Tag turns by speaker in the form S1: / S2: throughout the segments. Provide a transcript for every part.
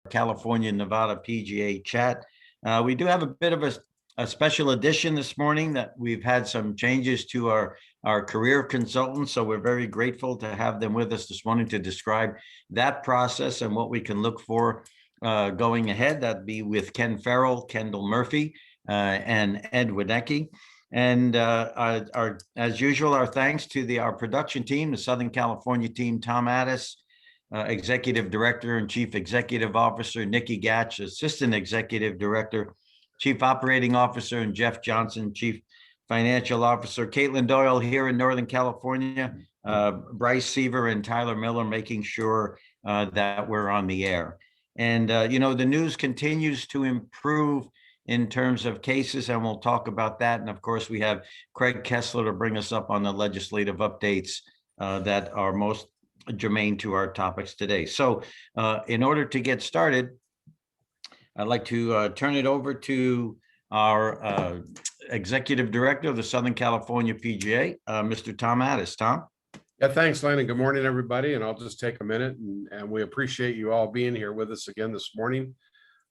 S1: California Nevada PGA chat. We do have a bit of a special edition this morning that we've had some changes to our career consultants. So we're very grateful to have them with us this morning to describe that process and what we can look for going ahead. That'd be with Ken Farrell, Kendall Murphy, and Ed Winecki. And as usual, our thanks to our production team, the Southern California team, Tom Addis, Executive Director and Chief Executive Officer, Nikki Gatch, Assistant Executive Director, Chief Operating Officer, and Jeff Johnson, Chief Financial Officer. Caitlin Doyle here in Northern California, Bryce Seaver and Tyler Miller making sure that we're on the air. And, the news continues to improve in terms of cases, and we'll talk about that. And of course, we have Craig Kessler to bring us up on the legislative updates that are most germane to our topics today. So in order to get started, I'd like to turn it over to our Executive Director of the Southern California PGA, Mr. Tom Addis. Tom?
S2: Yeah, thanks, Len, and good morning, everybody. And I'll just take a minute, and we appreciate you all being here with us again this morning.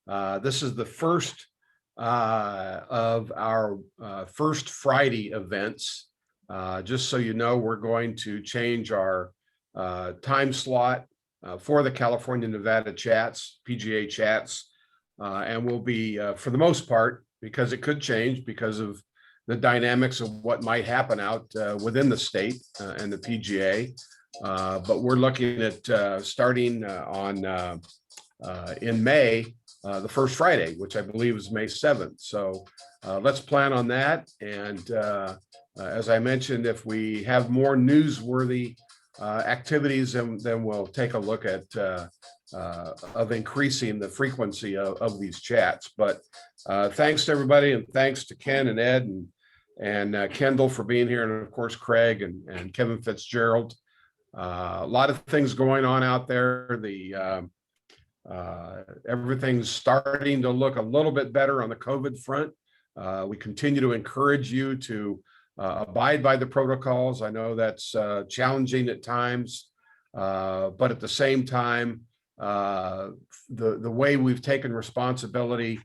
S2: This is the first of our first Friday events. Just so you know, we're going to change our time slot for the California Nevada chats, PGA chats, and we'll be, for the most part, because it could change because of the dynamics of what might happen out within the state and the PGA. But we're looking at starting in May, the first Friday, which I believe is May 7th. So let's plan on that. And as I mentioned, if we have more newsworthy activities, then we'll take a look at of increasing the frequency of these chats. But thanks to everybody, and thanks to Ken and Ed and Kendall for being here, and of course Craig and Kevin Fitzgerald. A lot of things going on out there. Everything's starting to look a little bit better on the COVID front. We continue to encourage you to abide by the protocols. I know that's challenging at times, but at the same time, the way we've taken responsibility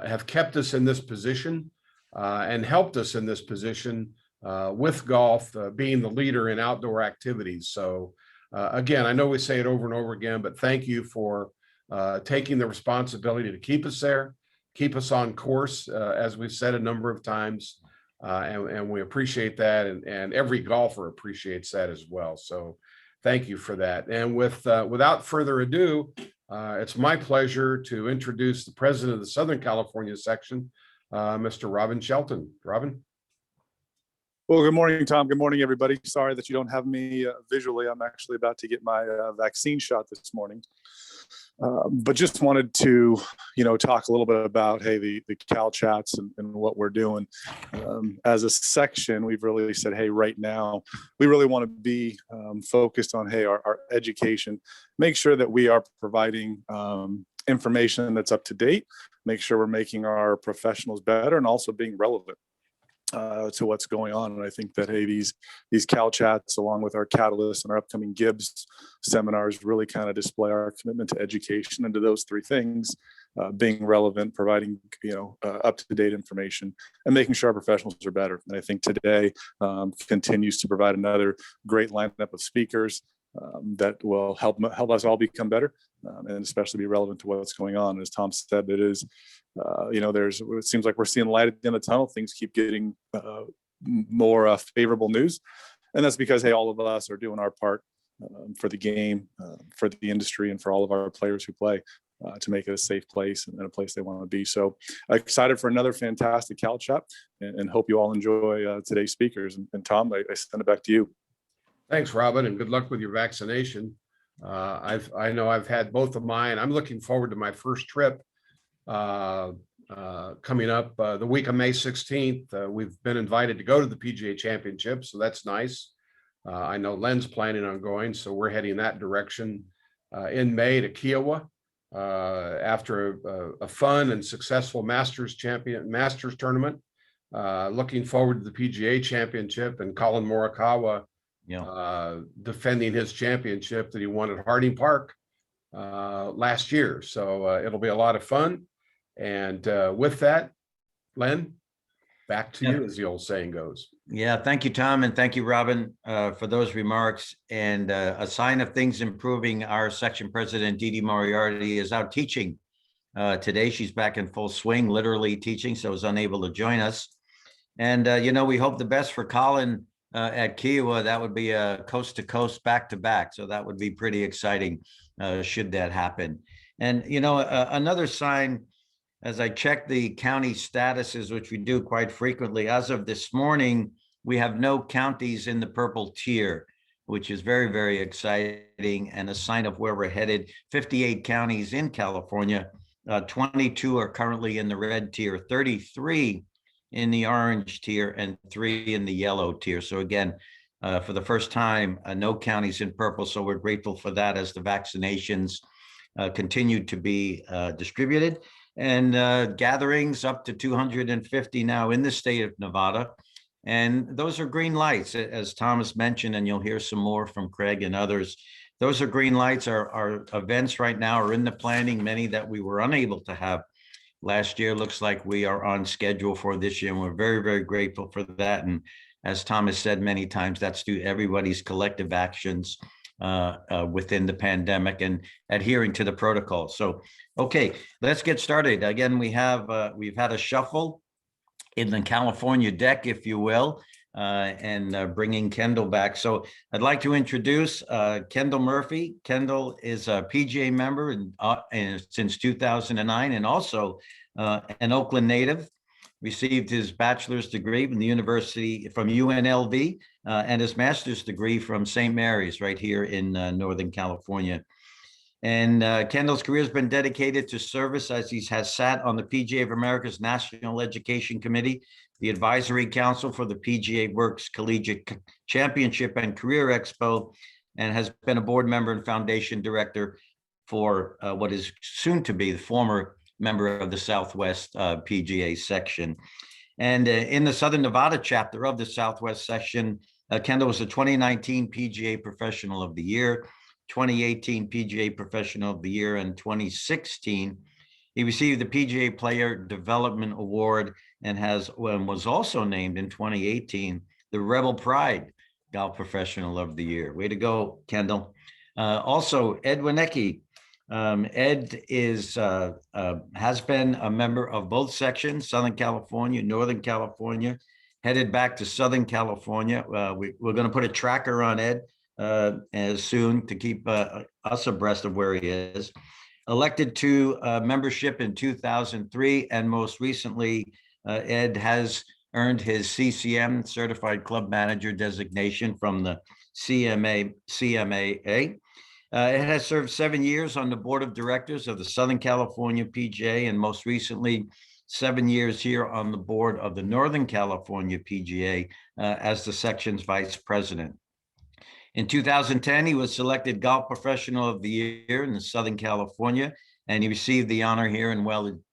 S2: have kept us in this position and helped us in this position with golf being the leader in outdoor activities. So again, I know we say it over and over again, but thank you for taking the responsibility to keep us there, keep us on course, as we've said a number of times. And we appreciate that, and every golfer appreciates that as well. So thank you for that. And without further ado, it's my pleasure to introduce the president of the Southern California section, Mr. Robin Shelton. Robin?
S3: Well, good morning, Tom. Good morning, everybody. Sorry that you don't have me visually. I'm actually about to get my vaccine shot this morning. But just wanted to, talk a little bit about, hey, the Cal chats and what we're doing. As a section, we've really said, hey, right now, we really want to be focused on, hey, our education, make sure that we are providing information that's up to date, make sure we're making our professionals better and also being relevant to what's going on. And I think that, hey, these Cal chats, along with our Catalyst and our upcoming Gibbs seminars, really kind of display our commitment to education and to those three things, being relevant, providing, up-to-date information, and making sure our professionals are better. And I think today continues to provide another great lineup of speakers that will help us all become better, and especially be relevant to what's going on. As Tom said, it is, it seems like we're seeing light at the end of the tunnel. Things keep getting more favorable news. And that's because, hey, all of us are doing our part for the game, for the industry, and for all of our players who play to make it a safe place and a place they want to be. So excited for another fantastic Cal chat, and hope you all enjoy today's speakers. And Tom, I send it back to you.
S2: Thanks, Robin, and good luck with your vaccination. I know I've had both of mine. I'm looking forward to my first trip coming up the week of May 16th. We've been invited to go to the PGA Championship, so that's nice. I know Len's planning on going, so we're heading that direction in May to Kiowa after a fun and successful Masters tournament. Looking forward to the PGA Championship and Colin Morikawa defending his championship that he won at Harding Park last year. So it'll be a lot of fun. And with that, Len, back to you, as the old saying goes.
S1: Yeah, thank you, Tom, and thank you, Robin, for those remarks. And a sign of things improving, our section president, Dee Dee Moriarty, is out teaching today. She's back in full swing, literally teaching, so is unable to join us. And, we hope the best for Colin at Kiowa. That would be a coast to coast, back to back. So that would be pretty exciting should that happen. And, another sign, as I check the county statuses, which we do quite frequently, as of this morning, we have no counties in the purple tier, which is very, very exciting and a sign of where we're headed. 58 counties in California, 22 are currently in the red tier, 33 in the orange tier, and 3 in the yellow tier. So again, for the first time, no counties in purple. So we're grateful for that as the vaccinations continue to be distributed. And gatherings up to 250 now in the state of Nevada. And those are green lights, as Thomas mentioned, and you'll hear some more from Craig and others. Those are green lights. Our events right now are in the planning, many that we were unable to have last year. Looks like we are on schedule for this year, and we're very, very grateful for that. And as Thomas said many times, that's due to everybody's collective actions within the pandemic and adhering to the protocol. So, okay, let's get started. Again, we've had a shuffle in the California deck, if you will, and bringing Kendall back. So I'd like to introduce Kendall Murphy. Kendall is a PGA member since 2009, and also an Oakland native. Received his bachelor's degree from the university from UNLV and his master's degree from St. Mary's right here in Northern California. And Kendall's career has been dedicated to service as he has sat on the PGA of America's National Education Committee, the Advisory Council for the PGA Works Collegiate Championship and Career Expo, and has been a board member and foundation director for what is soon to be the former member of the Southwest PGA section. And in the Southern Nevada chapter of the Southwest section, Kendall was the 2019 PGA Professional of the Year, 2018 PGA Professional of the Year, and 2016 he received the PGA Player Development Award and was also named in 2018 the Rebel Pride Golf Professional of the Year. Way to go, Kendall. Also, Ed Winecki. Ed has been a member of both sections, Southern California, Northern California, headed back to Southern California. We're going to put a tracker on Ed as soon to keep us abreast of where he is. Elected to membership in 2003, and most recently, Ed has earned his CCM, Certified Club Manager designation from the CMAA. It has served 7 years on the board of directors of the Southern California PGA, and most recently 7 years here on the board of the Northern California PGA as the section's vice president. In 2010, he was selected Golf Professional of the Year in Southern California, and he received the honor here in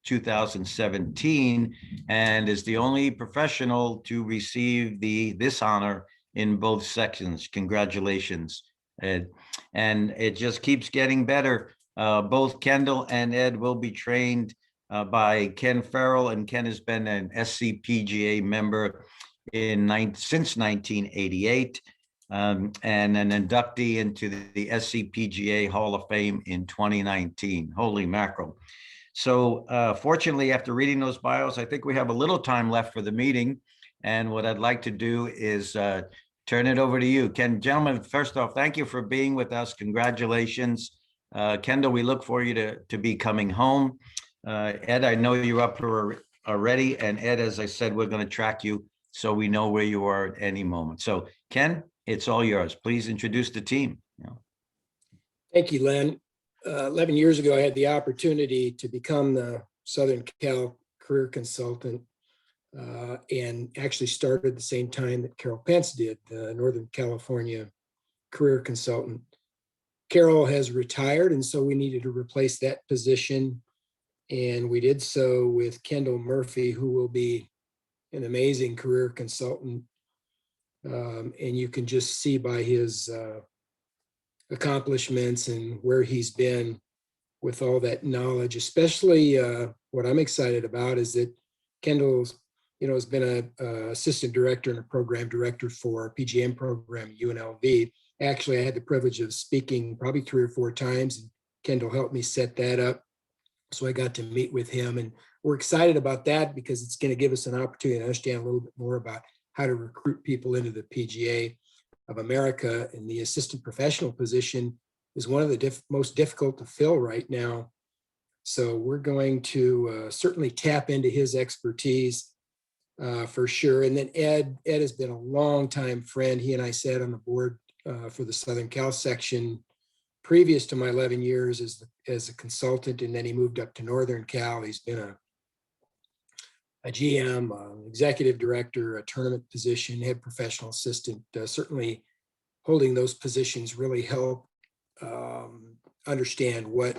S1: 2017, and is the only professional to receive this honor in both sections. Congratulations, Ed. And it just keeps getting better. Both Kendall and Ed will be trained by Ken Farrell, and Ken has been an SCPGA member since 1988. And an inductee into the SCPGA Hall of Fame in 2019. Holy mackerel. So fortunately, after reading those bios, I think we have a little time left for the meeting. And what I'd like to do is turn it over to you. Ken, gentlemen, first off, thank you for being with us. Congratulations. Kendall, we look for you to be coming home. Ed, I know you're up for already. And Ed, as I said, we're going to track you so we know where you are at any moment. So Ken, it's all yours. Please introduce the team.
S4: Thank you, Len. 11 years ago, I had the opportunity to become the Southern Cal career consultant and actually started at the same time that Carol Pence did, the Northern California career consultant. Carol has retired, and so we needed to replace that position. And we did so with Kendall Murphy, who will be an amazing career consultant. And you can just see by his accomplishments and where he's been with all that knowledge, especially what I'm excited about is that Kendall's, has been a assistant director and a program director for our PGM program at UNLV. Actually, I had the privilege of speaking probably 3 or 4 times, and Kendall helped me set that up. So I got to meet with him, and we're excited about that because it's going to give us an opportunity to understand a little bit more about how to recruit people into the PGA of America. And the assistant professional position is one of the most difficult to fill right now. So we're going to certainly tap into his expertise for sure. And then Ed has been a long time friend. He and I sat on the board for the Southern Cal section previous to my 11 years as a consultant, and then he moved up to Northern Cal. He's been a GM, executive director, a tournament position, head professional assistant. Certainly holding those positions really help understand what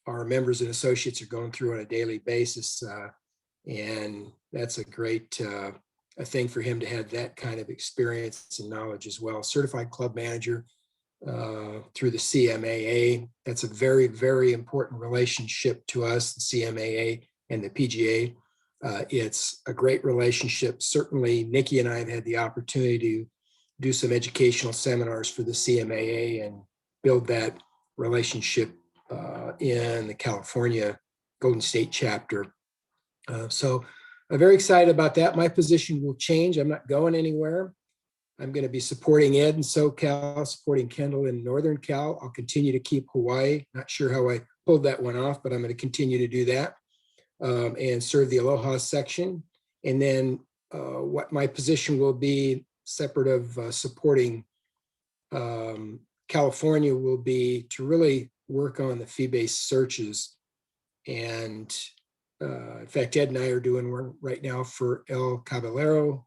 S4: our members and associates are going through on a daily basis. And that's a great a thing for him to have that kind of experience and knowledge as well. Certified club manager through the CMAA. That's a very, very important relationship to us, the CMAA and the PGA. It's a great relationship. Certainly, Nikki and I have had the opportunity to do some educational seminars for the CMAA and build that relationship in the California Golden State chapter. So I'm very excited about that. My position will change. I'm not going anywhere. I'm going to be supporting Ed in SoCal, supporting Kendall in Northern Cal. I'll continue to keep Hawaii. Not sure how I pulled that one off, but I'm going to continue to do that and serve the Aloha section. And then what my position will be, separate of supporting California, will be to really work on the fee-based searches. And in fact, Ed and I are doing work right now for El Caballero,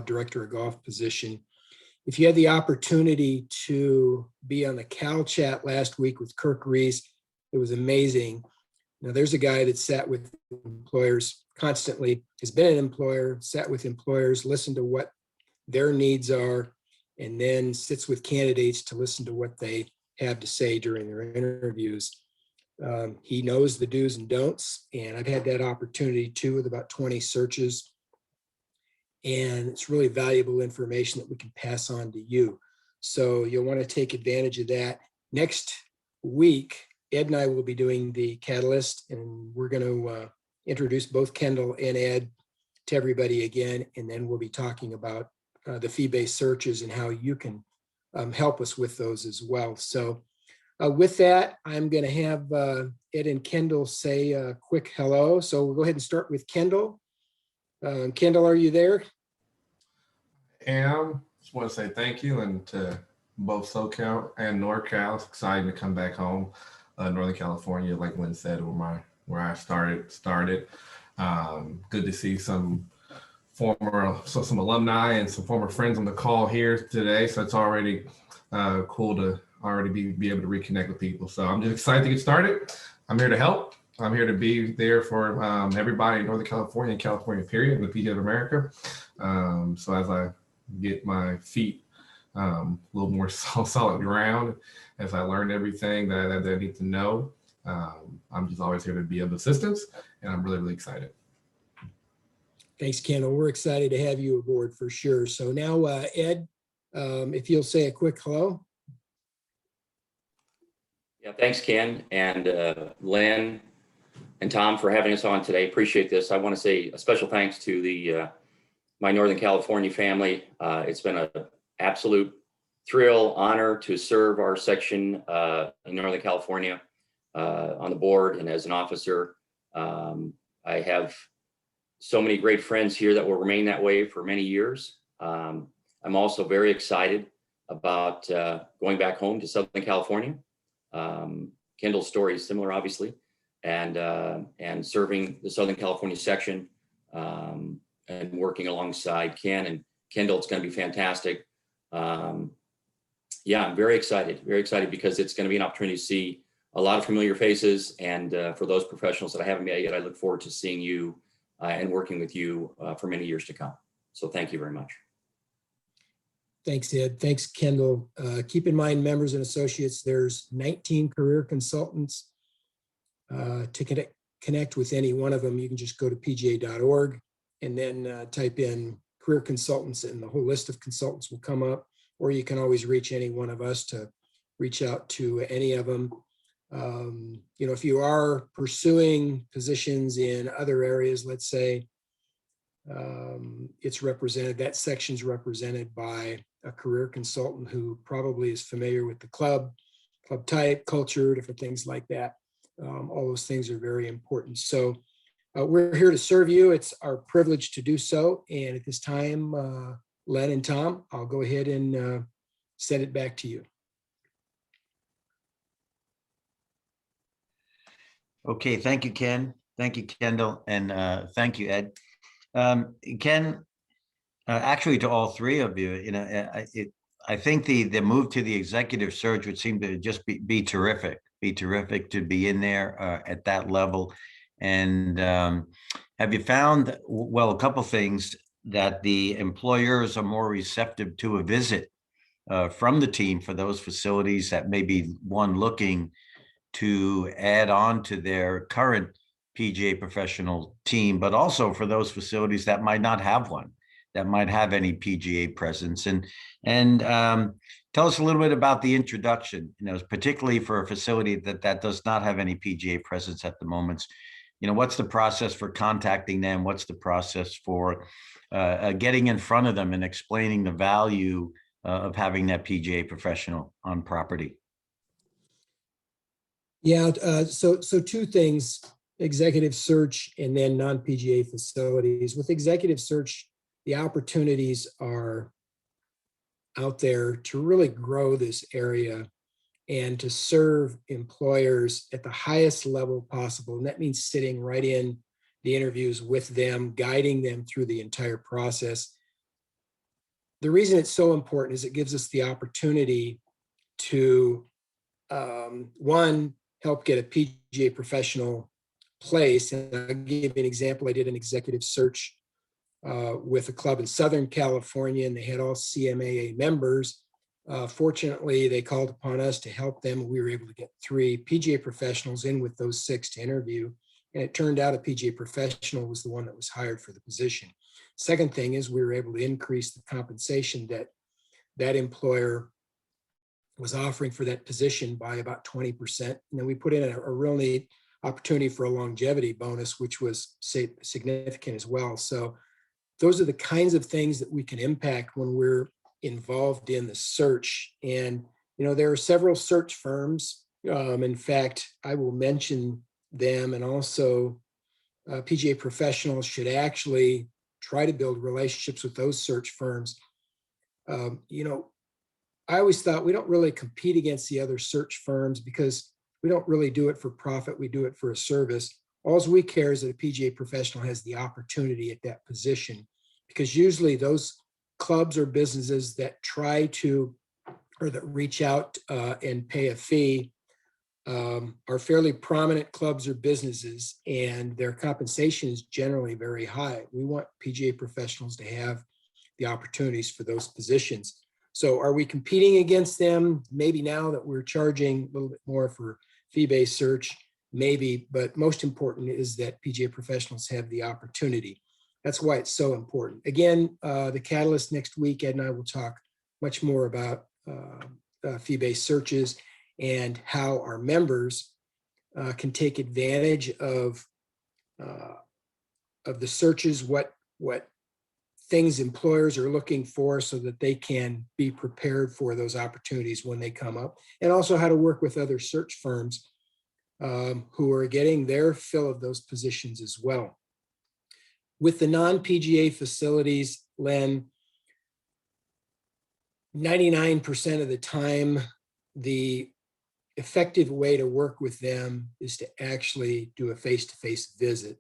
S4: director of golf position. If you had the opportunity to be on the Cal chat last week with Kirk Reese, it was amazing. Now there's a guy that sat with employers constantly, has been an employer, sat with employers, listened to what their needs are, and then sits with candidates to listen to what they have to say during their interviews. He knows the do's and don'ts, and I've had that opportunity too with about 20 searches. And it's really valuable information that we can pass on to you. So you'll want to take advantage of that. Next week, Ed and I will be doing the Catalyst, and we're going to introduce both Kendall and Ed to everybody again. And then we'll be talking about the fee-based searches and how you can help us with those as well. So with that, I'm going to have Ed and Kendall say a quick hello. So we'll go ahead and start with Kendall. Kendall, are you there?
S5: Just want to say thank you, and to both SoCal and NorCal. It's exciting to come back home, Northern California, like Lynn said, where I started. Good to see some alumni and some former friends on the call here today. So it's already cool to already be able to reconnect with people. So I'm just excited to get started. I'm here to help. I'm here to be there for everybody in Northern California and California period, with PGA of America. So as I get my feet a little more solid ground, as I learn everything that I need to know, I'm just always here to be of assistance, and I'm really, really excited.
S4: Thanks, Kendall. We're excited to have you aboard for sure. So now, Ed, if you'll say a quick hello.
S6: Yeah, thanks, Ken, and Lynn and Tom for having us on today. Appreciate this. I want to say a special thanks to my Northern California family. It's been an absolute thrill, honor to serve our section in Northern California on the board and as an officer. I have so many great friends here that will remain that way for many years. I'm also very excited about going back home to Southern California. Kendall's story is similar, obviously, and serving the Southern California section and working alongside Ken and Kendall. It's going to be fantastic. Yeah, I'm very excited because it's going to be an opportunity to see a lot of familiar faces. And for those professionals that I haven't met yet, I look forward to seeing you and working with you for many years to come. So thank you very much.
S4: Thanks, Ed. Thanks, Kendall. Keep in mind, members and associates, there's 19 career consultants To connect with any one of them, you can just go to pga.org and then type in career consultants, and the whole list of consultants will come up. Or you can always reach any one of us to reach out to any of them. If you are pursuing positions in other areas, let's say, it's represented, that section's represented by a career consultant who probably is familiar with the club type, culture, different things like that. All those things are very important. So we're here to serve you. It's our privilege to do so. And at this time, Len and Tom, I'll go ahead and send it back to you.
S1: Okay, thank you, Ken. Thank you, Kendall, and thank you, Ed. Ken, actually, to all three of you, I think the move to the executive search would seem to just be terrific. Be terrific to be in there at that level. And have you found, well, a couple things, that the employers are more receptive to a visit from the team for those facilities that may be one looking to add on to their current PGA professional team, but also for those facilities that might not have one, that might have any PGA presence. And tell us a little bit about the introduction, particularly for a facility that does not have any PGA presence at the moment. What's the process for contacting them? What's the process for getting in front of them and explaining the value of having that PGA professional on property?
S4: Yeah, so two things, executive search and then non-PGA facilities. With executive search, the opportunities are out there to really grow this area and to serve employers at the highest level possible. And that means sitting right in the interviews with them, guiding them through the entire process. The reason it's so important is it gives us the opportunity to, one, help get a PGA professional place. And I'll give you an example. I did an executive search with a club in Southern California, and they had all CMAA members. Fortunately, they called upon us to help them. We were able to get 3 PGA professionals in with those 6 to interview. And it turned out a PGA professional was the one that was hired for the position. Second thing is we were able to increase the compensation that employer was offering for that position by about 20%. And then we put in a real neat opportunity for a longevity bonus, which was significant as well. So those are the kinds of things that we can impact when we're involved in the search. And, there are several search firms. In fact, I will mention them, and also PGA professionals should actually try to build relationships with those search firms. I always thought we don't really compete against the other search firms because we don't really do it for profit. We do it for a service. All we care is that a PGA professional has the opportunity at that position, because usually those clubs or businesses that try to, or that reach out and pay a fee are fairly prominent clubs or businesses, and their compensation is generally very high. We want PGA professionals to have the opportunities for those positions. So are we competing against them? Maybe now that we're charging a little bit more for fee-based search, maybe, but most important is that PGA professionals have the opportunity. That's why it's so important. Again, the catalyst next week, Ed and I will talk much more about fee-based searches and how our members can take advantage of the searches, what things employers are looking for so that they can be prepared for those opportunities when they come up, and also how to work with other search firms who are getting their fill of those positions as well. With the non-PGA facilities, Len, 99% of the time, the effective way to work with them is to actually do a face-to-face visit.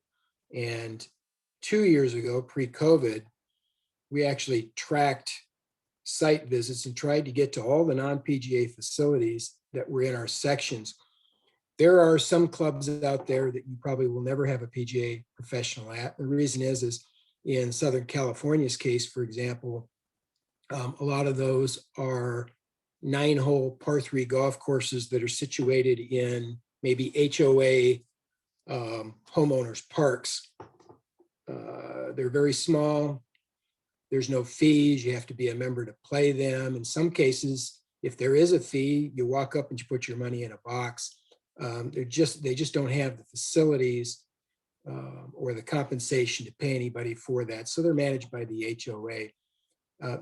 S4: And 2 years ago, pre-COVID, we actually tracked site visits and tried to get to all the non-PGA facilities that were in our sections. There are some clubs out there that you probably will never have a PGA professional at. The reason is in Southern California's case, for example, a lot of those are 9-hole par 3 golf courses that are situated in maybe HOA homeowners parks. They're very small. There's no fees. You have to be a member to play them. In some cases, if there is a fee, you walk up and you put your money in a box. They just don't have the facilities or the compensation to pay anybody for that. So they're managed by the HOA.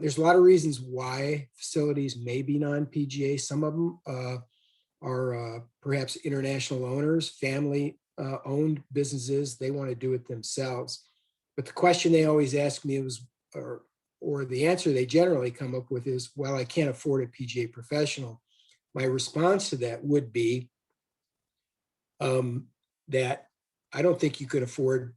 S4: There's a lot of reasons why facilities may be non-PGA. Some of them are perhaps international owners, family owned businesses. They want to do it themselves. But the question they always ask me was, or the answer they generally come up with is, well, I can't afford a PGA professional. My response to that would be that I don't think you could afford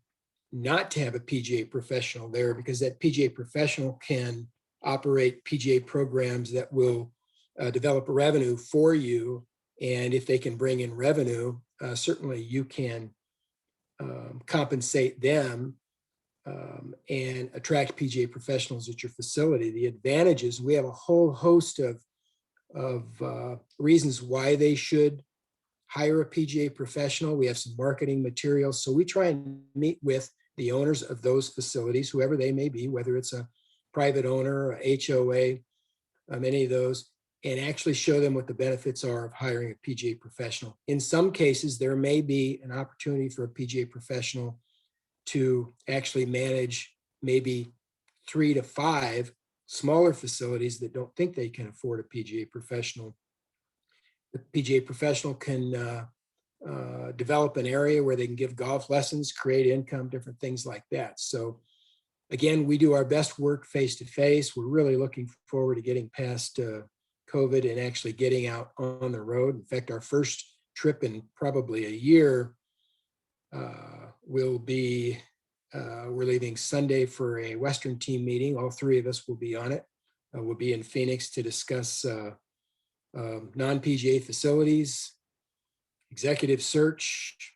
S4: not to have a PGA professional there, because that PGA professional can operate PGA programs that will develop a revenue for you. And if they can bring in revenue, certainly you can compensate them and attract PGA professionals at your facility. The advantages, we have a whole host of reasons why they should hire a PGA professional. We have some marketing materials. So we try and meet with the owners of those facilities, whoever they may be, whether it's a private owner, a HOA, any of those, and actually show them what the benefits are of hiring a PGA professional. In some cases, there may be an opportunity for a PGA professional to actually manage maybe 3 to 5 smaller facilities that don't think they can afford a PGA professional. The PGA professional can develop an area where they can give golf lessons, create income, different things like that. So again, we do our best work face to face. We're really looking forward to getting past COVID and actually getting out on the road. In fact, our first trip in probably a year will be, we're leaving Sunday for a Western team meeting. All 3 of us will be on it. We'll be in Phoenix to discuss non-PGA facilities, executive search,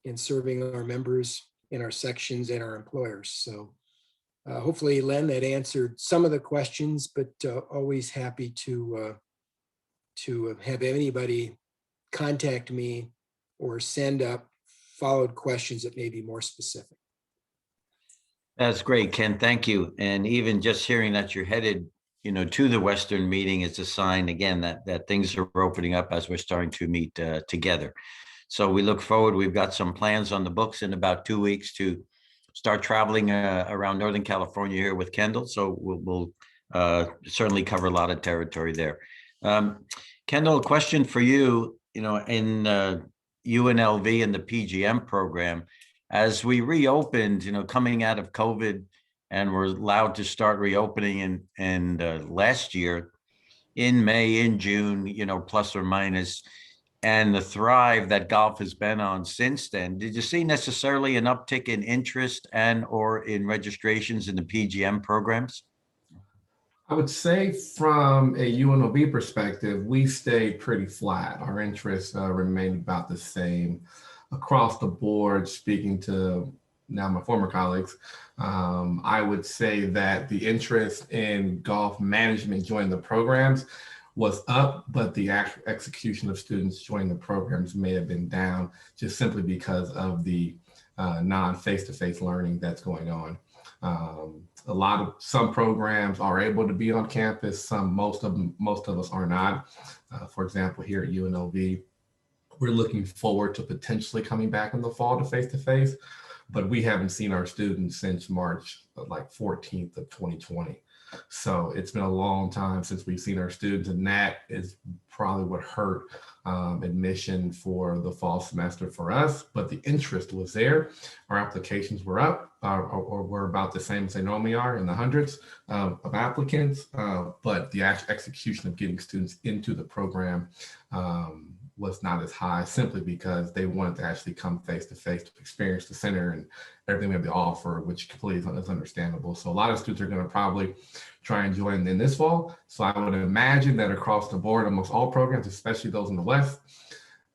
S4: and serving our members in our sections and our employers. So hopefully, Len, that answered some of the questions, but always happy to have anybody contact me or send up followed questions that may be more specific.
S1: That's great, Ken. Thank you. And even just hearing that you're headed, to the Western meeting is a sign again that things are opening up as we're starting to meet together. So we look forward. We've got some plans on the books in about 2 weeks to start traveling around Northern California here with Kendall. So we'll certainly cover a lot of territory there. Kendall, a question for you. In UNLV and the PGM program, as we reopened, coming out of COVID, and we're allowed to start reopening in last year in May, in June, plus or minus, and the thrive that golf has been on since then. Did you see necessarily an uptick in interest and or in registrations in the PGM programs?
S5: I would say from a UNLV perspective, we stayed pretty flat. Our interests remained about the same across the board. Speaking to now my former colleagues, I would say that the interest in golf management joining the programs was up, but the actual execution of students joining the programs may have been down, just simply because of the non-face-to-face learning that's going on. Some programs are able to be on campus. Most of us are not. For example, here at UNLV, we're looking forward to potentially coming back in the fall to face-to-face, but we haven't seen our students since March, 14th of 2020. So it's been a long time since we've seen our students, and that is probably what hurt admission for the fall semester for us. But the interest was there. Our applications were up, or were about the same as they normally are, in the hundreds of applicants. But the actual execution of getting students into the program was not as high, simply because they wanted to actually come face to face to experience the center and everything we have to offer, which completely is understandable. So a lot of students are going to probably try and join in this fall. So I would imagine that across the board, amongst all programs, especially those in the West,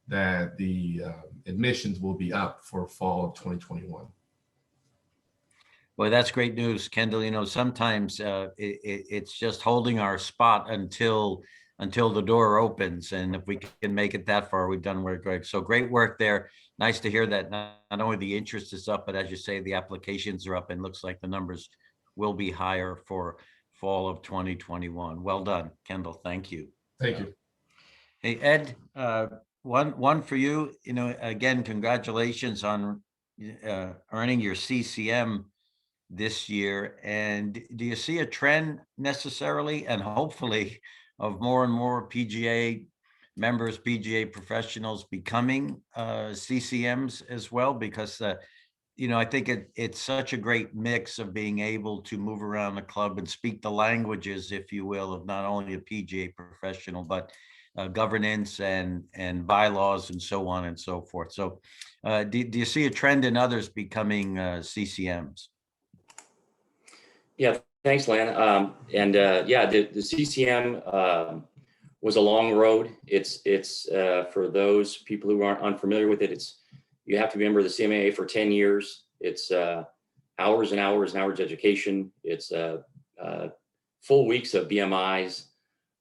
S5: that the admissions will be up for fall of 2021.
S1: Well, that's great news, Kendall. Sometimes it's just holding our spot until until the door opens. And if we can make it that far, we've done work, Greg. So great work there. Nice to hear that not only the interest is up, but as you say, the applications are up and looks like the numbers will be higher for fall of 2021. Well done, Kendall. Thank you.
S5: Thank you.
S1: Hey, Ed, one for you. You know, again, congratulations on earning your CCM this year. And do you see a trend necessarily and hopefully of more and more PGA members, PGA professionals becoming CCMs as well? Because you know, I think it's such a great mix of being able to move around the club and speak the languages, if you will, of not only a PGA professional, but governance and bylaws and so on and so forth. So do you see a trend in others becoming CCMs?
S6: Yeah, thanks, Len. Yeah, the CCM was a long road. It's for those people who aren't unfamiliar with it. You have to be a member of the CMAA for 10 years. It's hours and hours and hours of education. It's full weeks of BMIs,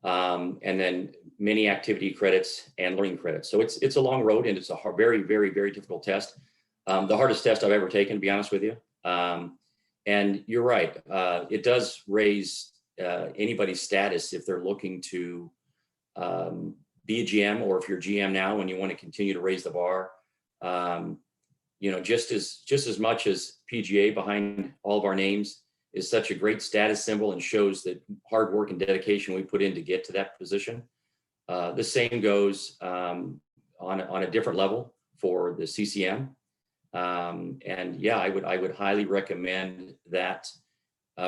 S6: and then many activity credits and learning credits. So it's a long road, and it's a very, very, very difficult test. The hardest test I've ever taken, to be honest with you. And you're right. It does raise anybody's status if they're looking to be a GM, or if you're GM now and you want to continue to raise the bar. You know, just as much as PGA behind all of our names is such a great status symbol and shows that hard work and dedication we put in to get to that position. The same goes on a different level for the CCM. And yeah, I would highly recommend that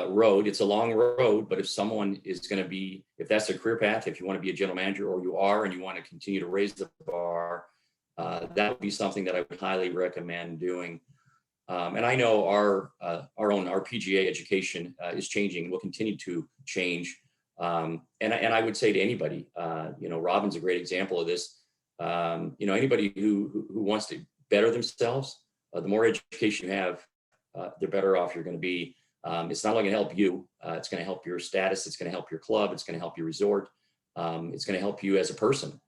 S6: road. It's a long road, but if someone is going to be, if that's their career path, if you want to be a general manager, or you are and you want to continue to raise the bar, that would be something that I would highly recommend doing. And I know our PGA education is changing, will continue to change. And I would say to anybody, you know, Robin's a great example of this. You know, anybody who wants to better themselves, the more education you have, the better off you're going to be. It's not only going to help you, it's going to help your status, it's going to help your club, it's going to help your resort, it's going to help you as a person.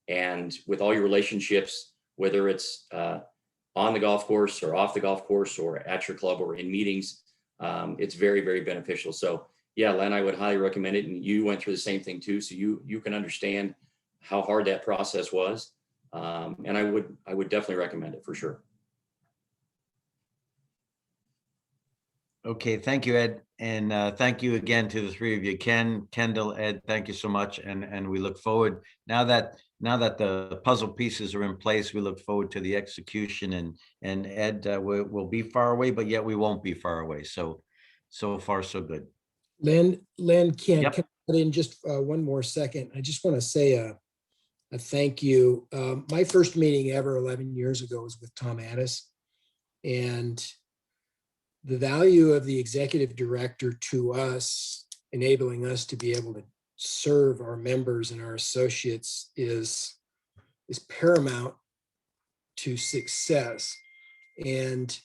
S6: And with all your relationships, whether it's on the golf course or off the golf course or at your club or in meetings, it's very, very beneficial. So yeah, Len, I would highly recommend it. And you went through the same thing too. So you can understand how hard that process was. And I would definitely recommend it for sure.
S1: Okay, thank you, Ed. And thank you again to the three of you, Ken, Kendall, Ed, thank you so much. And we look forward, now that the puzzle pieces are in place, we look forward to the execution. And Ed, we'll be far away, but yet we won't be far away. So far, so good.
S4: Len, can
S1: Yep.
S4: I put in just one more second? I just want to say a thank you. My first meeting ever 11 years ago was with Tom Addis. And the value of the executive director to us, enabling us to be able to serve our members and our associates is paramount to success. And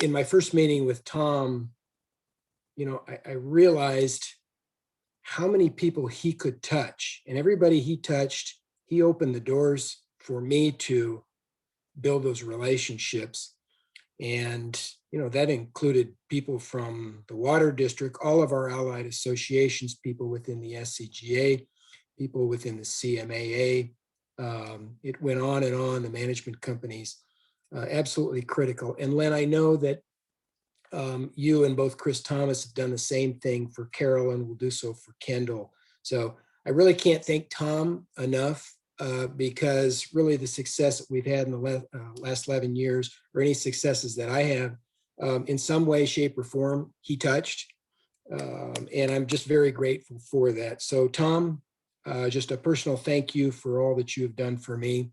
S4: in my first meeting with Tom, you know, I realized how many people he could touch, and everybody he touched, he opened the doors for me to build those relationships. And, you know, that included people from the Water District, all of our allied associations, people within the SCGA, people within the CMAA. It went on and on, the management companies, absolutely critical. And Len, I know that you and both Chris Thomas have done the same thing for Carolyn, will do so for Kendall. So I really can't thank Tom enough. Because really the success that we've had in the last 11 years, or any successes that I have, in some way, shape, or form, he touched. And I'm just very grateful for that. So Tom, just a personal thank you for all that you have done for me.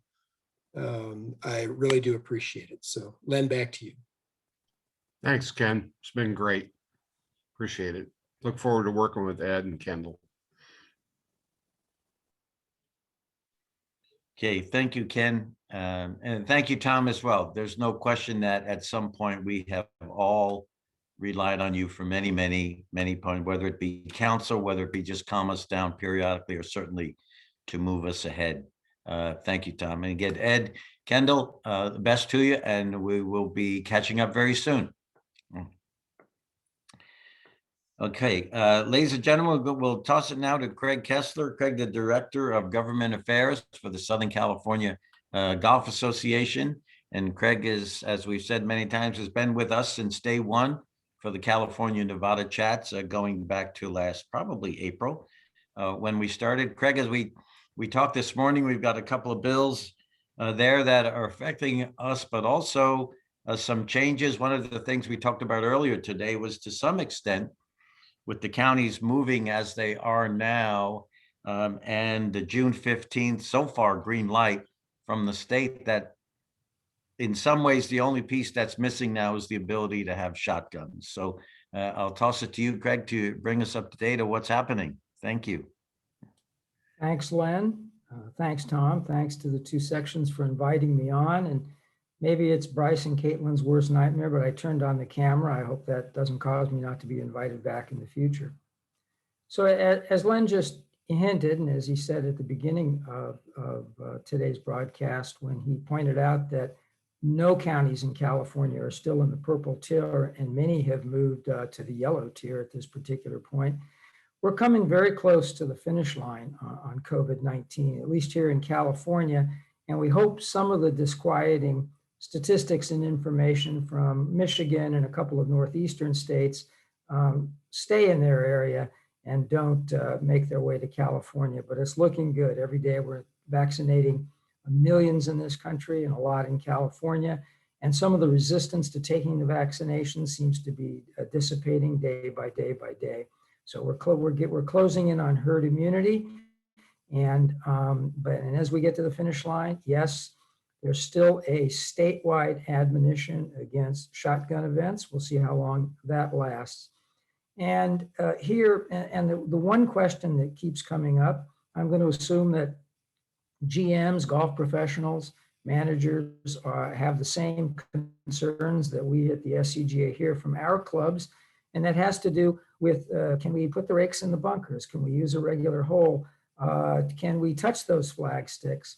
S4: I really do appreciate it. So Len, back to you.
S2: Thanks, Ken. It's been great. Appreciate it. Look forward to working with Ed and Kendall.
S1: Okay, thank you, Ken. And thank you, Tom, as well. There's no question that at some point we have all relied on you for many, many, many points, whether it be counsel, whether it be just calm us down periodically, or certainly to move us ahead. Thank you, Tom. And again, Ed, Kendall, the best to you, and we will be catching up very soon. Okay, ladies and gentlemen, we'll toss it now to Craig Kessler. Craig, the Director of Government Affairs for the Southern California Golf Association. And Craig is, as we've said many times, has been with us since day one for the California Nevada chats, going back to probably April, when we started. Craig, as we talked this morning, we've got a couple of bills there that are affecting us, but also some changes. One of the things we talked about earlier today was, to some extent, with the counties moving as they are now, and the June 15th, so far, green light from the state, that in some ways, the only piece that's missing now is the ability to have shotguns. So I'll toss it to you, Craig, to bring us up to date on what's happening. Thank you.
S7: Thanks, Len. Thanks, Tom. Thanks to the two sections for inviting me on. And maybe it's Bryce and Caitlin's worst nightmare, but I turned on the camera. I hope that doesn't cause me not to be invited back in the future. So as Len just hinted, and as he said at the beginning of today's broadcast, when he pointed out that no counties in California are still in the purple tier, and many have moved to the yellow tier at this particular point, we're coming very close to the finish line on COVID-19, at least here in California. And we hope some of the disquieting statistics and information from Michigan and a couple of northeastern states stay in their area and don't make their way to California. But it's looking good. Every day we're vaccinating millions in this country and a lot in California. And some of the resistance to taking the vaccination seems to be dissipating day by day by day. So we're closing in on herd immunity. And as we get to the finish line, yes, there's still a statewide admonition against shotgun events. We'll see how long that lasts. And the one question that keeps coming up, I'm going to assume that GMs, golf professionals, managers have the same concerns that we at the SCGA hear from our clubs. And that has to do with, can we put the rakes in the bunkers? Can we use a regular hole? Can we touch those flag sticks?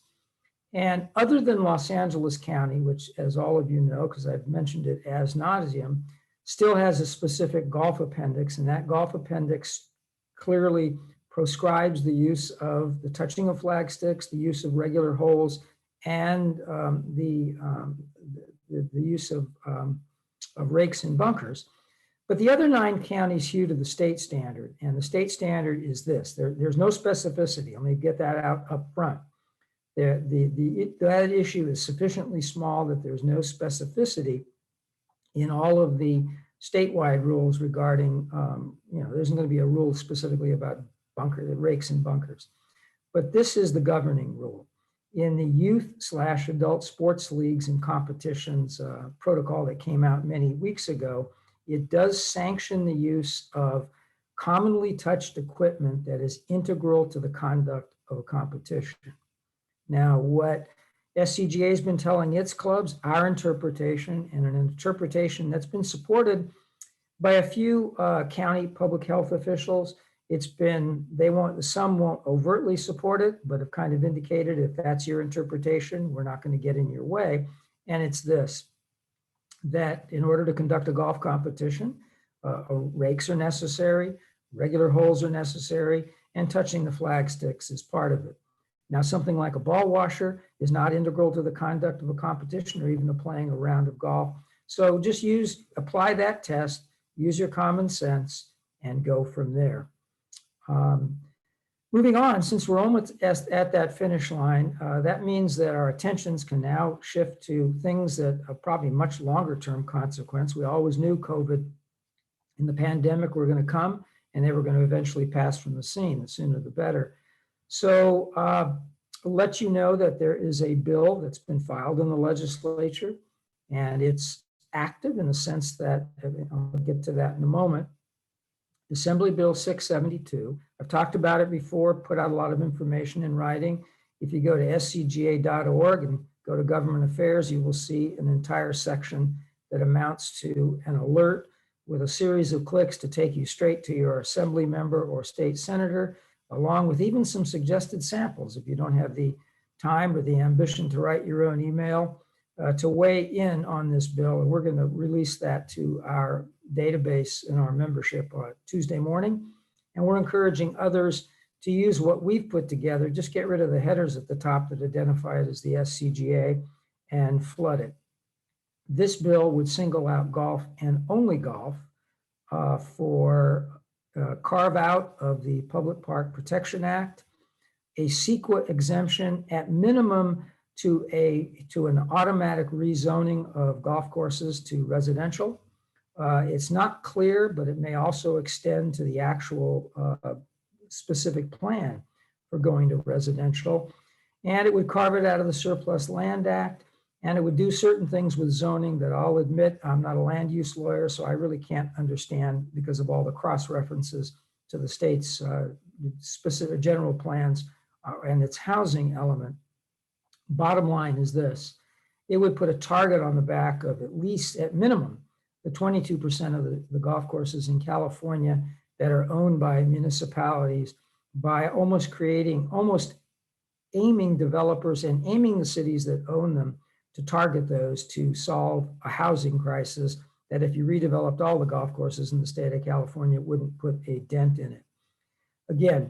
S7: And other than Los Angeles County, which, as all of you know, because I've mentioned it as nauseum, still has a specific golf appendix, and that golf appendix clearly proscribes the use of the touching of flag sticks, the use of regular holes, and the use of rakes and bunkers. But the other 9 counties hew to the state standard, and the state standard is this. There's no specificity. Let me get that out up front. That issue is sufficiently small that there's no specificity in all of the statewide rules regarding, there isn't going to be a rule specifically about rakes and bunkers. But this is the governing rule. In the youth/adult sports leagues and competitions protocol that came out many weeks ago, it does sanction the use of commonly touched equipment that is integral to the conduct of a competition. Now, what SCGA has been telling its clubs, our interpretation, and an interpretation that's been supported by a few county public health officials, some won't overtly support it, but have kind of indicated, if that's your interpretation, we're not going to get in your way. And it's this, that in order to conduct a golf competition, rakes are necessary, regular holes are necessary, and touching the flag sticks is part of it. Now, something like a ball washer is not integral to the conduct of a competition or even to playing a round of golf. So just apply that test, use your common sense, and go from there. Moving on, since we're almost at that finish line, that means that our attentions can now shift to things that are probably much longer term consequence. We always knew COVID and the pandemic were going to come, and they were going to eventually pass from the scene. The sooner the better. So I'll let you know that there is a bill that's been filed in the legislature, and it's active in the sense that, I'll get to that in a moment, Assembly Bill 672. I've talked about it before, put out a lot of information in writing. If you go to scga.org and go to Government Affairs, you will see an entire section that amounts to an alert with a series of clicks to take you straight to your assembly member or state senator, along with even some suggested samples if you don't have the time or the ambition to write your own email to weigh in on this bill. And we're going to release that to our database in our membership Tuesday morning. And we're encouraging others to use what we've put together. Just get rid of the headers at the top that identify it as the SCGA and flood it. This bill would single out golf and only golf for carve out of the Public Park Protection Act, a CEQA exemption at minimum to an automatic rezoning of golf courses to residential. It's not clear, but it may also extend to the actual specific plan for going to residential. And it would carve it out of the Surplus Land Act. And it would do certain things with zoning that I'll admit, I'm not a land use lawyer, so I really can't understand because of all the cross references to the state's specific general plans and its housing element. Bottom line is this: it would put a target on the back of at least, at minimum, the 22% of the golf courses in California that are owned by municipalities, by almost aiming developers and aiming the cities that own them to target those to solve a housing crisis that if you redeveloped all the golf courses in the state of California, it wouldn't put a dent in it. Again,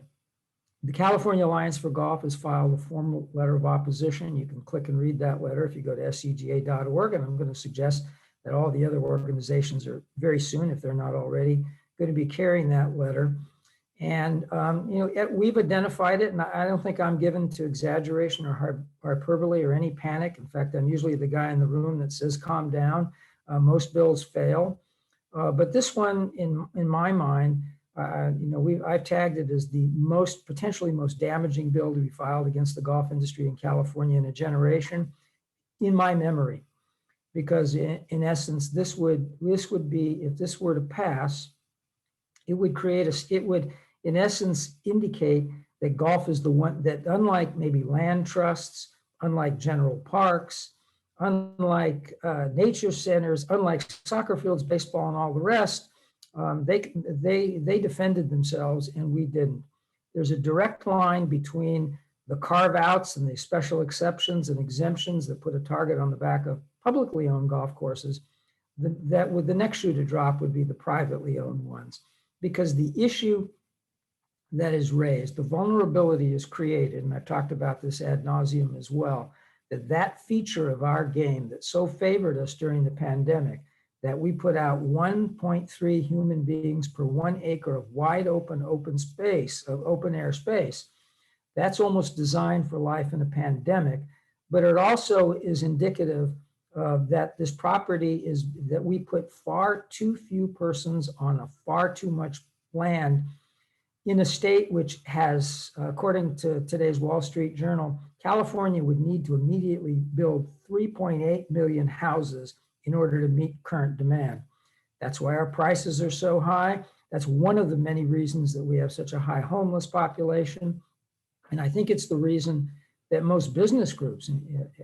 S7: the California Alliance for Golf has filed a formal letter of opposition. You can click and read that letter if you go to scga.org, and I'm going to suggest that all the other organizations are very soon, if they're not already, going to be carrying that letter. And we've identified it, and I don't think I'm given to exaggeration or hyperbole or any panic. In fact, I'm usually the guy in the room that says, calm down. Most bills fail. But this one, in my mind, I've tagged it as the potentially most damaging bill to be filed against the golf industry in California in a generation, in my memory. Because in essence, this would be, if this were to pass, it would in essence indicate that golf is the one that, unlike maybe land trusts, unlike general parks, unlike nature centers, unlike soccer fields, baseball, and all the rest, they defended themselves and we didn't. There's a direct line between the carve outs and the special exceptions and exemptions that put a target on the back of publicly owned golf courses. The next shoe to drop would be the privately owned ones, because the issue that is raised, the vulnerability is created, and I've talked about this ad nauseum as well, that feature of our game that so favored us during the pandemic, that we put out 1.3 human beings per 1 acre of wide open space, of open air space. That's almost designed for life in a pandemic, but it also is indicative that this property is that we put far too few persons on a far too much land in a state which has, according to today's Wall Street Journal, California would need to immediately build 3.8 million houses in order to meet current demand. That's why our prices are so high. That's one of the many reasons that we have such a high homeless population. And I think it's the reason that most business groups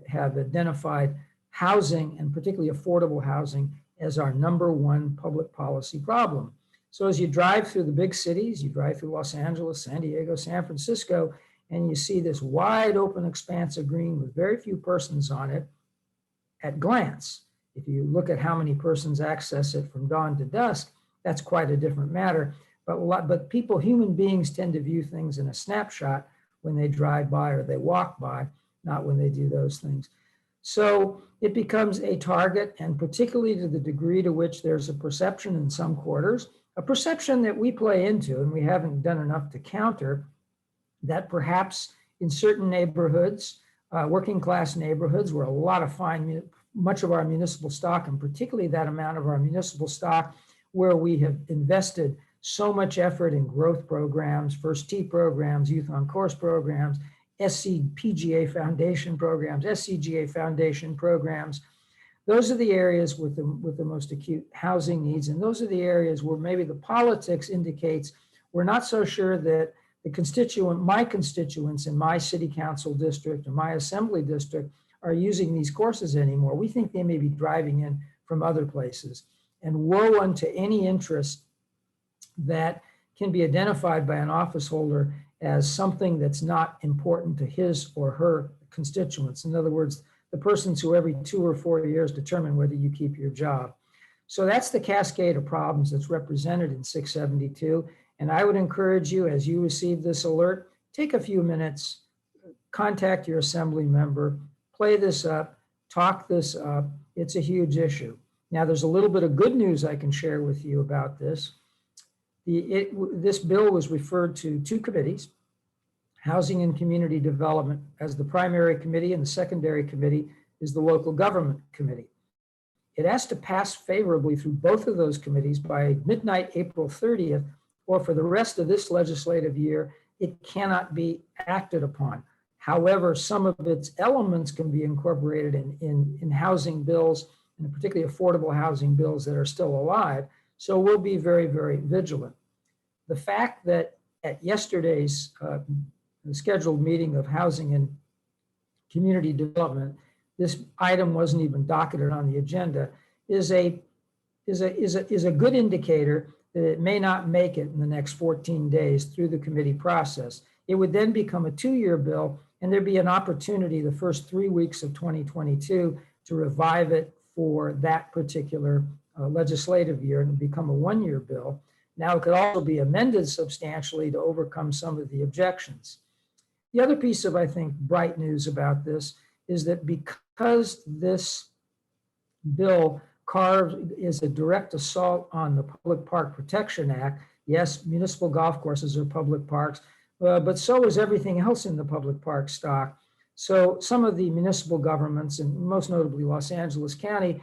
S7: have identified housing, and particularly affordable housing, as our #1 public policy problem. So as you drive through the big cities, you drive through Los Angeles, San Diego, San Francisco, and you see this wide open expanse of green with very few persons on it at glance. If you look at how many persons access it from dawn to dusk, that's quite a different matter. But people, human beings, tend to view things in a snapshot when they drive by or they walk by, not when they do those things. So it becomes a target, and particularly to the degree to which there's a perception in some quarters, a perception that we play into, and we haven't done enough to counter, that perhaps in certain neighborhoods, working class neighborhoods, where a lot of much of our municipal stock, and particularly that amount of our municipal stock where we have invested so much effort in growth programs, First Tee programs, Youth on Course programs, PGA Foundation programs, SCGA Foundation programs. Those are the areas with the most acute housing needs. And those are the areas where maybe the politics indicates we're not so sure that my constituents in my city council district or my assembly district are using these courses anymore. We think they may be driving in from other places. And woe unto any interest that can be identified by an office holder as something that's not important to his or her constituents. In other words, the persons who every 2 or 4 years determine whether you keep your job. So that's the cascade of problems that's represented in 672. And I would encourage you, as you receive this alert, take a few minutes, contact your assembly member, play this up, talk this up. It's a huge issue. Now, there's a little bit of good news I can share with you about this. This bill was referred to 2 committees, Housing and Community Development as the primary committee, and the secondary committee is the Local Government Committee. It has to pass favorably through both of those committees by midnight, April 30th, or for the rest of this legislative year, it cannot be acted upon. However, some of its elements can be incorporated in housing bills, and particularly affordable housing bills that are still alive. So we'll be very, very vigilant. The fact that at yesterday's scheduled meeting of Housing and Community Development, this item wasn't even docketed on the agenda is a good indicator that it may not make it in the next 14 days through the committee process. It would then become a 2-year bill, and there'd be an opportunity the first 3 weeks of 2022 to revive it for that particular legislative year and become a 1-year bill. Now, it could also be amended substantially to overcome some of the objections. The other piece of, I think, bright news about this is that because this bill is a direct assault on the Public Park Protection Act, yes, municipal golf courses are public parks, but so is everything else in the public park stock. So some of the municipal governments, and most notably Los Angeles County,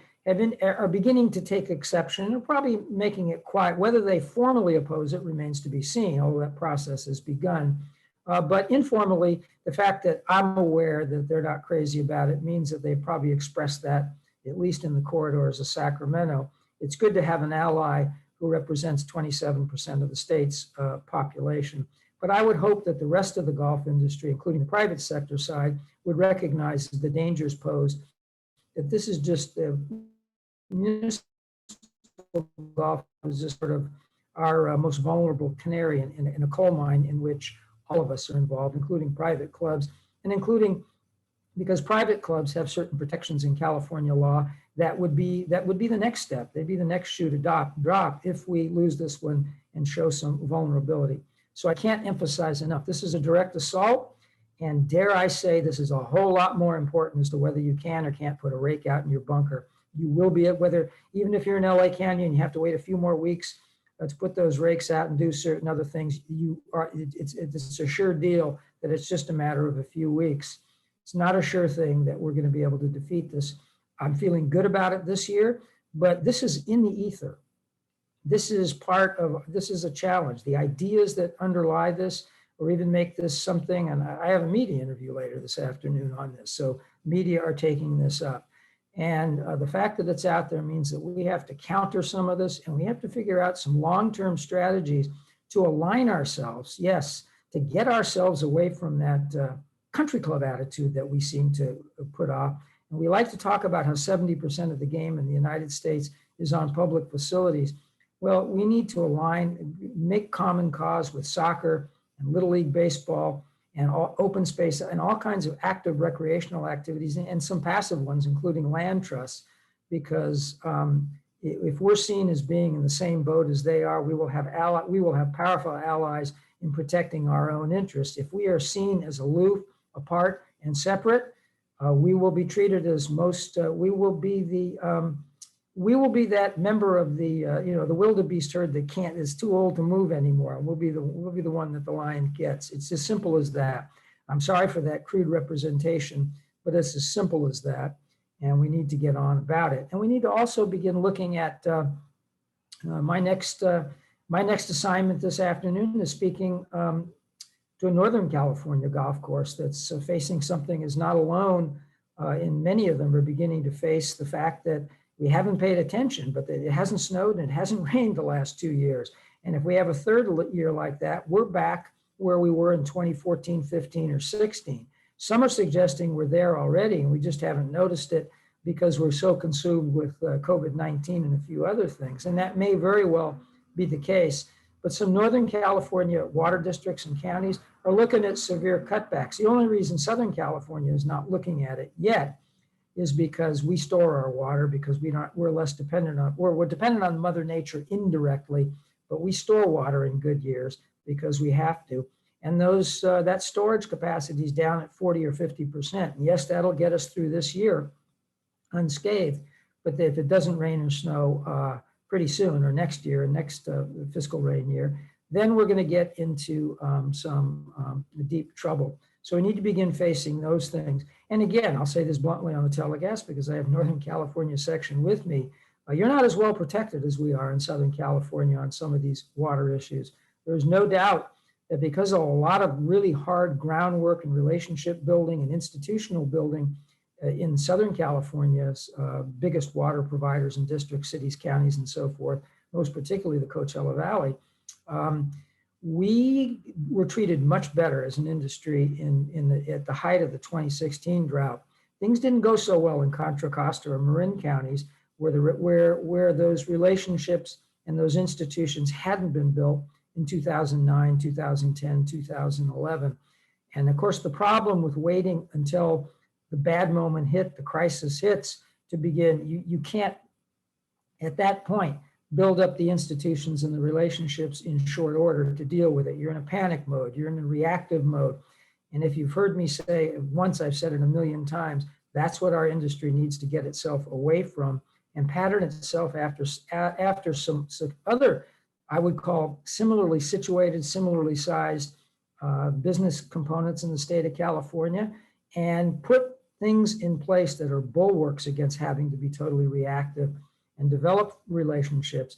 S7: are beginning to take exception and are probably making it quiet. Whether they formally oppose it remains to be seen, although that process has begun. But informally, the fact that I'm aware that they're not crazy about it means that they probably expressed that, at least in the corridors of Sacramento. It's good to have an ally who represents 27% of the state's population. But I would hope that the rest of the golf industry, including the private sector side, would recognize the dangers posed, that this is just municipal golf is just sort of our most vulnerable canary in a coal mine in which all of us are involved, including private clubs, and including because private clubs have certain protections in California law that would be the next step. They'd be the next shoe to drop if we lose this one and show some vulnerability. So I can't emphasize enough. This is a direct assault, and dare I say, this is a whole lot more important as to whether you can or can't put a rake out in your bunker. You will be at even if you're in LA Canyon, you have to wait a few more weeks to put those rakes out and do certain other things. It's a sure deal that it's just a matter of a few weeks. It's not a sure thing that we're going to be able to defeat this. I'm feeling good about it this year, but this is in the ether. This is a challenge. The ideas that underlie this, or even make this something, and I have a media interview later this afternoon on this, so media are taking this up. And the fact that it's out there means that we have to counter some of this, and we have to figure out some long-term strategies to align ourselves, yes, to get ourselves away from that country club attitude that we seem to put off. And we like to talk about how 70% of the game in the United States is on public facilities. Well, we need to align, make common cause with soccer and Little League Baseball and open space and all kinds of active recreational activities and some passive ones, including land trusts, because if we're seen as being in the same boat as they are, we will have powerful allies in protecting our own interests. If we are seen as aloof, apart, and separate, we will be treated as we will be that member of the the wildebeest herd that is too old to move anymore. We'll be the one that the lion gets. It's as simple as that. I'm sorry for that crude representation, but it's as simple as that. And we need to get on about it. And we need to also begin looking at my next assignment this afternoon is speaking to a Northern California golf course that's facing something is not alone. In many of them are beginning to face the fact that we haven't paid attention, but it hasn't snowed and it hasn't rained the last 2 years. And if we have a third year like that, we're back where we were in 2014, 15, or 16. Some are suggesting we're there already and we just haven't noticed it. because we're so consumed with COVID-19 and a few other things. And that may very well be the case. But some Northern California water districts and counties are looking at severe cutbacks. The only reason Southern California is not looking at it yet is because we store our water, because we're less dependent on, we're dependent on Mother Nature indirectly, but we store water in good years because we have to. And that storage capacity is down at 40 or 50%. And yes, that'll get us through this year unscathed. But if it doesn't rain or snow pretty soon, or next year, next fiscal rain year, then we're going to get into some deep trouble. So we need to begin facing those things. And again, I'll say this bluntly on the telecast because I have Northern California section with me. You're not as well protected as we are in Southern California on some of these water issues. There's no doubt that because of a lot of really hard groundwork and relationship building and institutional building in Southern California's biggest water providers and districts, cities, counties, and so forth, most particularly the Coachella Valley, we were treated much better as an industry at the height of the 2016 drought. Things didn't go so well in Contra Costa or Marin counties where those relationships and those institutions hadn't been built in 2009, 2010, 2011. And of course, the problem with waiting until the bad moment hit, the crisis hits to begin, you can't at that point build up the institutions and the relationships in short order to deal with it. You're in a panic mode, you're in a reactive mode. And if you've heard me say once, I've said it a million times, that's what our industry needs to get itself away from and pattern itself after some other, I would call similarly situated, similarly sized business components in the state of California, and put things in place that are bulwarks against having to be totally reactive, and develop relationships.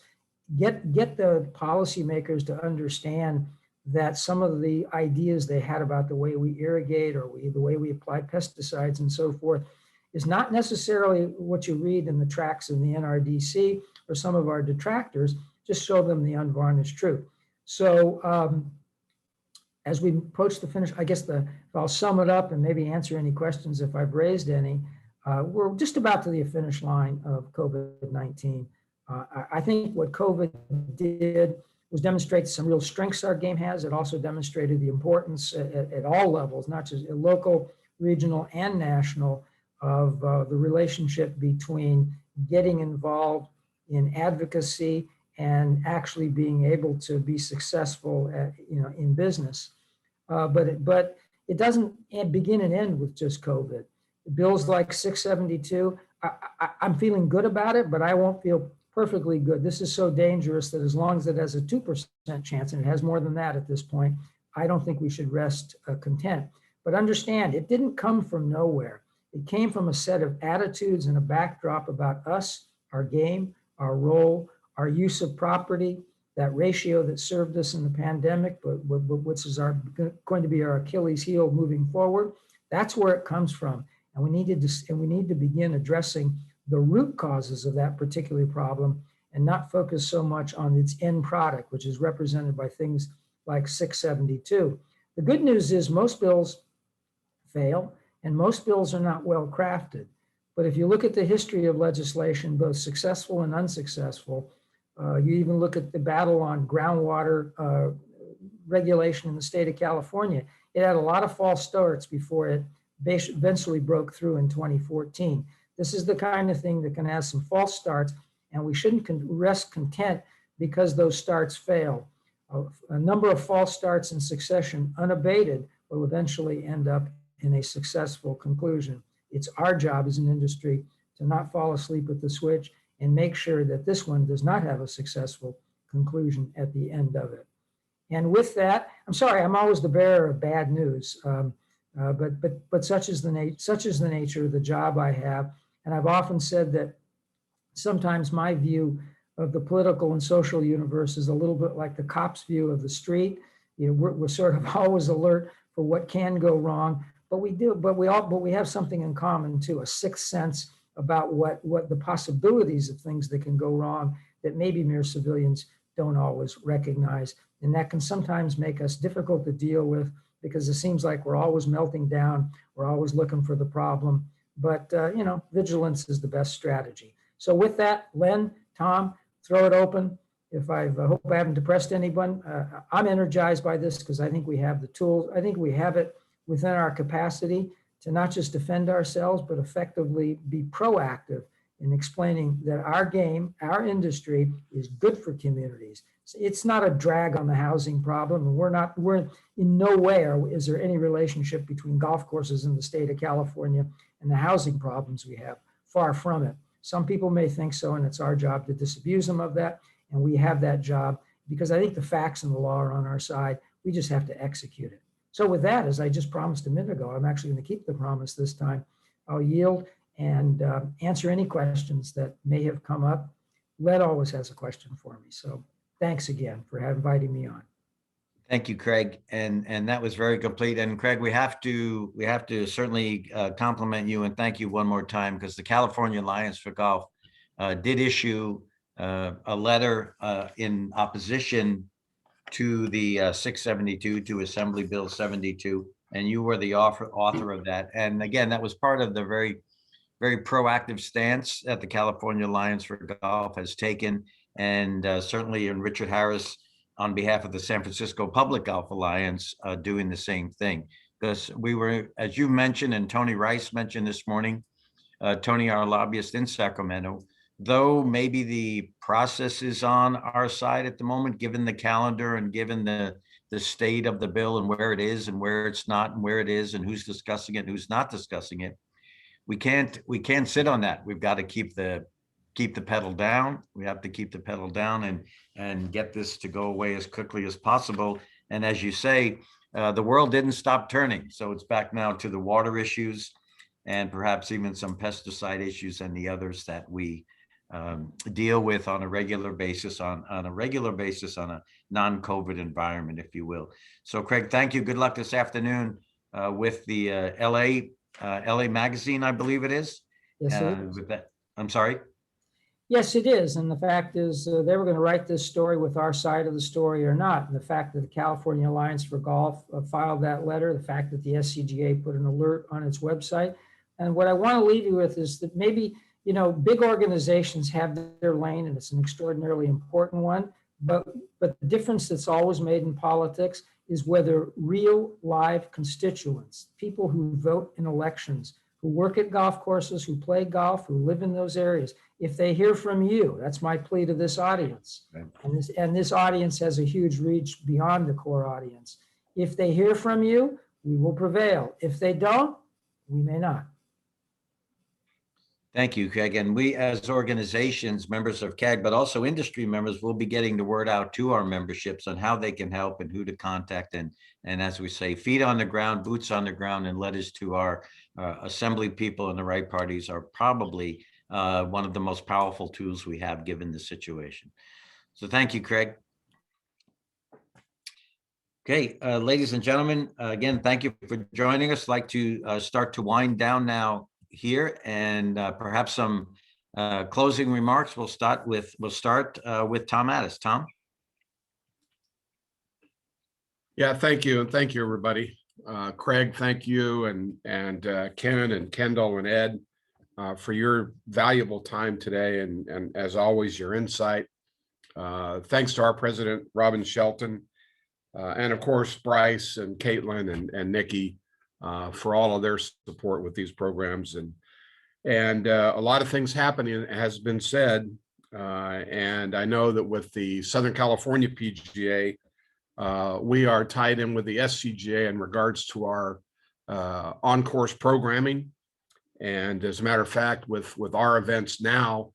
S7: Get the policymakers to understand that some of the ideas they had about the way we irrigate or the way we apply pesticides and so forth is not necessarily what you read in the tracts in the NRDC or some of our detractors. Just show them the unvarnished truth. So as we approach the finish, I guess if I'll sum it up and maybe answer any questions if I've raised any, we're just about to the finish line of COVID-19. I think what COVID did was demonstrate some real strengths our game has. It also demonstrated the importance at all levels, not just local, regional, and national, of the relationship between getting involved in advocacy and actually being able to be successful in business. But it doesn't begin and end with just COVID. Bills like 672, I'm feeling good about it, but I won't feel perfectly good. This is so dangerous that as long as it has a 2% chance, and it has more than that at this point, I don't think we should rest content. But understand, it didn't come from nowhere. It came from a set of attitudes and a backdrop about us, our game, our role, our use of property, that ratio that served us in the pandemic, but which is going to be our Achilles heel moving forward. That's where it comes from. And we need to begin addressing the root causes of that particular problem and not focus so much on its end product, which is represented by things like 672. The good news is most bills fail and most bills are not well crafted. But if you look at the history of legislation, both successful and unsuccessful, you even look at the battle on groundwater regulation in the state of California, it had a lot of false starts before it eventually broke through in 2014. This is the kind of thing that can have some false starts, and we shouldn't rest content because those starts fail. A number of false starts in succession, unabated, will eventually end up in a successful conclusion. It's our job as an industry to not fall asleep at the switch and make sure that this one does not have a successful conclusion at the end of it. And with that, I'm sorry, I'm always the bearer of bad news. But such is the nature of the job I have. And I've often said that sometimes my view of the political and social universe is a little bit like the cop's view of the street. We're sort of always alert for what can go wrong, but we have something in common too, a sixth sense about what the possibilities of things that can go wrong that maybe mere civilians don't always recognize. And that can sometimes make us difficult to deal with because it seems like we're always melting down. We're always looking for the problem. but vigilance is the best strategy. So with that, Len, Tom, throw it open. If I hope I haven't depressed anyone, I'm energized by this because I think we have the tools. I think we have it within our capacity to not just defend ourselves, but effectively be proactive in explaining that our game, our industry is good for communities. It's not a drag on the housing problem. And we're in no way is there any relationship between golf courses in the state of California and the housing problems we have. Far from it. Some people may think so, and it's our job to disabuse them of that. And we have that job because I think the facts and the law are on our side. We just have to execute it. So with that, as I just promised a minute ago, I'm actually going to keep the promise this time. I'll yield and answer any questions that may have come up. Led always has a question for me. So thanks again for inviting me on.
S1: Thank you, Craig. And that was very complete. And Craig, we have to certainly compliment you and thank you one more time, because the California Alliance for Golf did issue a letter in opposition to the 672, to Assembly Bill 72, and you were the author of that. And again, that was part of the very, very proactive stance that the California Alliance for Golf has taken, and certainly in Richard Harris on behalf of the San Francisco Public Golf Alliance doing the same thing. Because we were, as you mentioned, and Tony Rice mentioned this morning, Tony, our lobbyist in Sacramento, though maybe the process is on our side at the moment, given the calendar and given the state of the bill and where it is and where it's not and where it is and who's discussing it and who's not discussing it. We can't sit on that. We've got to keep the pedal down. We have to keep the pedal down and get this to go away as quickly as possible. And as you say, the world didn't stop turning. So it's back now to the water issues and perhaps even some pesticide issues and the others that we deal with on a regular basis, on a non-COVID environment, if you will. So Craig, thank you. Good luck this afternoon with the LA Magazine, I believe it is.
S7: Yes, it is.
S1: With that, I'm sorry.
S7: Yes, it is. And the fact is they were going to write this story with our side of the story or not. And the fact that the California Alliance for Golf filed that letter, the fact that the SCGA put an alert on its website. And what I want to leave you with is that maybe, big organizations have their lane and it's an extraordinarily important one. But the difference that's always made in politics is whether real live constituents, people who vote in elections, who work at golf courses, who play golf, who live in those areas, if they hear from you, that's my plea to this audience. And this audience has a huge reach beyond the core audience. If they hear from you, we will prevail. If they don't, we may not.
S1: Thank you, Craig. And we as organizations, members of CAG, but also industry members, will be getting the word out to our memberships on how they can help and who to contact. And as we say, feet on the ground, boots on the ground, and letters to our assembly people in the right parties are probably one of the most powerful tools we have given the situation. So thank you, Craig. Okay, ladies and gentlemen, again, thank you for joining us. I'd like to start to wind down now here, and perhaps some closing remarks. We'll start with Tom Addis. Tom.
S2: Yeah, thank you. And thank you, everybody. Craig, thank you. And Ken and Kendall and Ed for your valuable time today. And as always, your insight. Thanks to our president, Robin Shelton. And of course, Bryce and Caitlin and Nikki for all of their support with these programs. And a lot of things happening, has been said. And I know that with the Southern California PGA, we are tied in with the SCGA in regards to our on-course programming. And as a matter of fact, with our events now,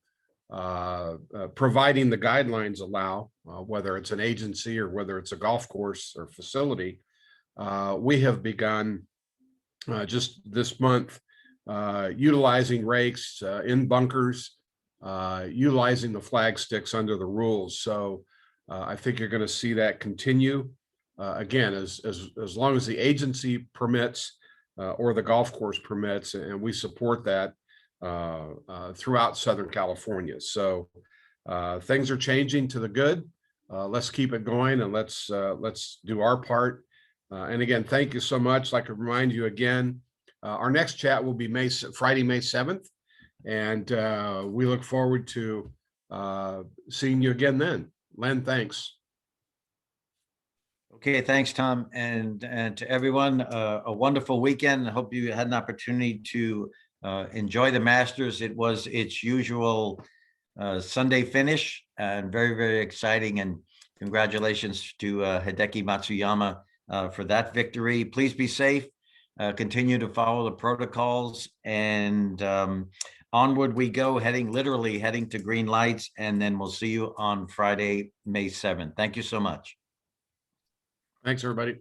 S2: providing the guidelines allow, whether it's an agency or whether it's a golf course or facility, we have begun just this month utilizing rakes in bunkers, utilizing the flag sticks under the rules. So I think you're going to see that continue. Again, as long as the agency permits or the golf course permits, and we support that throughout Southern California. So things are changing to the good. Let's keep it going, and let's do our part. And again, thank you so much. I'd like to remind you again, Our next chat will be Friday, May 7th. And we look forward to seeing you again then. Len, thanks.
S1: Okay, thanks, Tom, and to everyone, a wonderful weekend. I hope you had an opportunity to enjoy the Masters. It was its usual Sunday finish and very, very exciting. And congratulations to Hideki Matsuyama for that victory. Please be safe. Continue to follow the protocols, and onward we go, literally heading to green lights. And then we'll see you on Friday, May 7th. Thank you so much.
S2: Thanks, everybody.